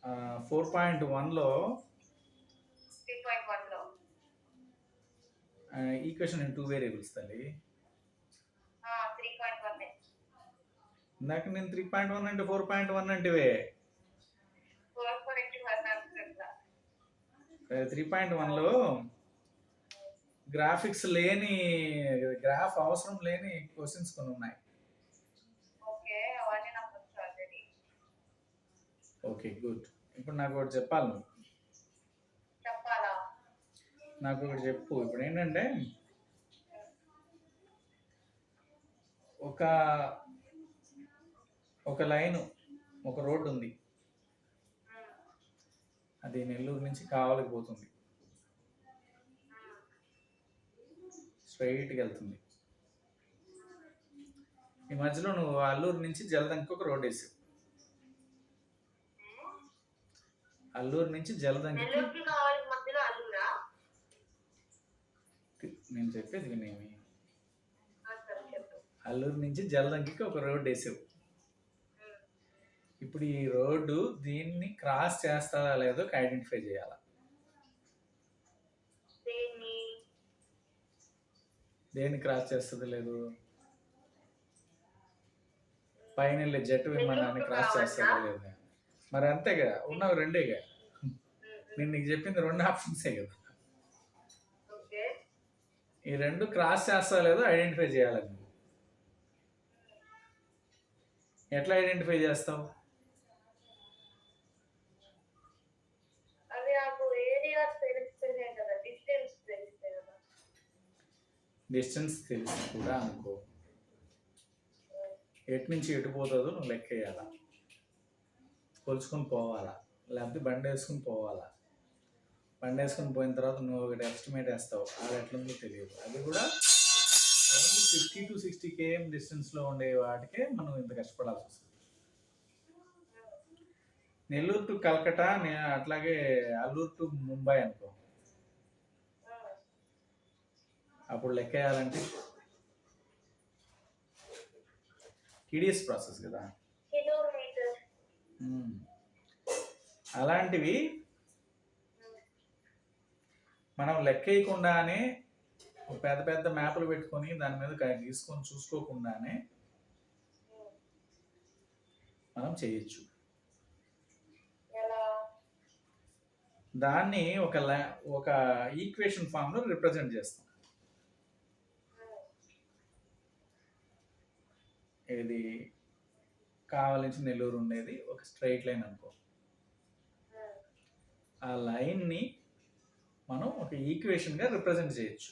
4.1లో 3.1లో equation in 2 variables తల్లి. 3.1 ఇందాక నేను 3.1 అంటే 4.1 అంటేవే. 3.1లో గ్రాఫిక్స్ లేని, గ్రాఫ్ అవసరం లేని క్వశ్చన్స్ కొన్ని ఉన్నాయి. ఓకే, అవన్నీ నాకు వచ్చు ఆల్రెడీ. Okay good. ఇప్పుడు నాకు ఒకటి చెప్పాలి నువ్వు. చెప్పాలా? నాకు ఒకటి చెప్పు. ఇప్పుడు ఏంటంటే ఒక లైన్, ఒక రోడ్డు ఉంది. అది నెల్లూరు నుంచి కావలికి పోతుంది, స్ట్రైట్గా వెళ్తుంది. ఈ మధ్యలో నువ్వు అల్లూరు నుంచి జలదంకి ఒక రోడ్ వేసావు. అల్లూరు నుంచి జలదంకి, నేను చెప్పేది వినేమి. అల్లూరు నుంచి జలదంకి ఒక రోడ్ వేసావు. ఇప్పుడు ఈ రోడ్డు దీన్ని క్రాస్ చేస్తారా లేదో ఐడెంటిఫై చేయాలా. దేన్ని క్రాస్ చేస్తుంది లేదు? పైన వెళ్ళే జెట్ విమానాన్ని క్రాస్ చేస్తుందా లేదా? మరి అంతేగా, ఉన్నవి రెండేగా. నేను నీకు చెప్పింది 2 ఆప్షన్సే కదా. ఈ 2 క్రాస్ చేస్తా లేదో ఐడెంటిఫై చేయాలి. నువ్వు ఎట్లా ఐడెంటిఫై చేస్తావు? డిస్టెన్స్ తెలిసి కూడా అనుకో, ఎటు నుంచి ఎటు పోతుందో నువ్వు లెక్క వేయాలా, కొలుచుకొని పోవాలా, లేకపోతే బండి వేసుకుని పోవాలా. బండి వేసుకుని పోయిన తర్వాత నువ్వు ఒకటి ఎస్టిమేట్ వేస్తావు, అది ఎట్లుందో తెలియదు. అది కూడా ఓన్లీ 50 to 60 km డిస్టెన్స్లో ఉండే వాటికే మనం ఇంత కష్టపడాల్సి వస్తుంది. నెల్లూరు టు కల్కటా, అట్లాగే అల్లూరు టు ముంబై అనుకో, అప్పుడు లెక్క వేయాలంటే టీడీఎస్ ప్రాసెస్ కదా. అలాంటివి మనం లెక్క వేయకుండానే పెద్ద పెద్ద మ్యాప్లు పెట్టుకొని దాని మీద గీసుకొని చూసుకోకుండానే మనం చేయొచ్చు. దాన్ని ఒక ఈక్వేషన్ ఫామ్లో రిప్రజెంట్ చేస్తాం. ఇది కావలి నుంచి నెల్లూరు ఉండేది ఒక స్ట్రైట్ లైన్ అనుకో. ఆ లైన్ని మనం ఒక ఈక్వేషన్గా రిప్రజెంట్ చేయొచ్చు.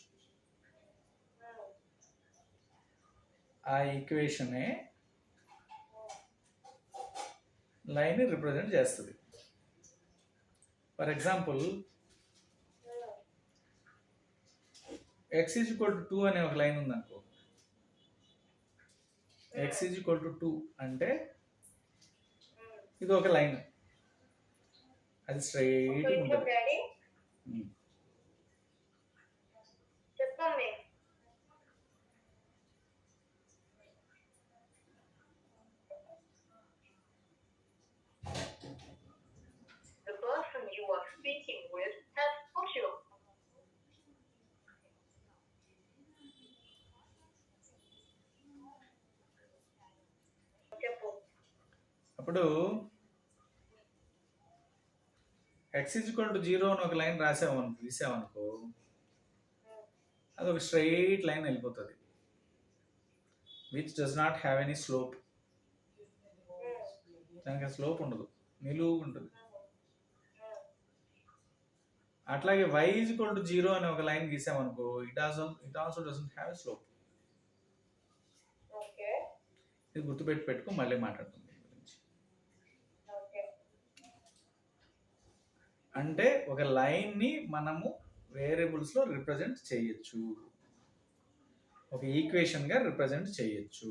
ఆ ఈక్వేషనే లైన్ని రిప్రజెంట్ చేస్తుంది. ఫర్ ఎగ్జాంపుల్ x=2 అనే ఒక లైన్ ఉందనుకో. x=2 అంటే ఇది ఒక లైన్, అది స్ట్రైట్ ఉంటుంది. అప్పుడు x=0 అని ఒక లైన్ తీసామనుకో, అది ఒక స్ట్రైట్ లైన్ వెళ్ళిపోతుంది, which does not have any slope. దానికి స్లోప్ ఉండదు, నిలువు ఉంటుంది. అట్లాగే y=0 అని ఒక లైన్ గీసామనుకో, it also doesn't have a slope. ఇది గుర్తుపెట్టుకో, మళ్ళీ మాట్లాడుతుంది గురించి. అంటే ఒక లైన్ని మనము వేరియబుల్స్లో రిప్రజెంట్ చేయొచ్చు, ఒక ఈక్వేషన్గా రిప్రజెంట్ చేయొచ్చు.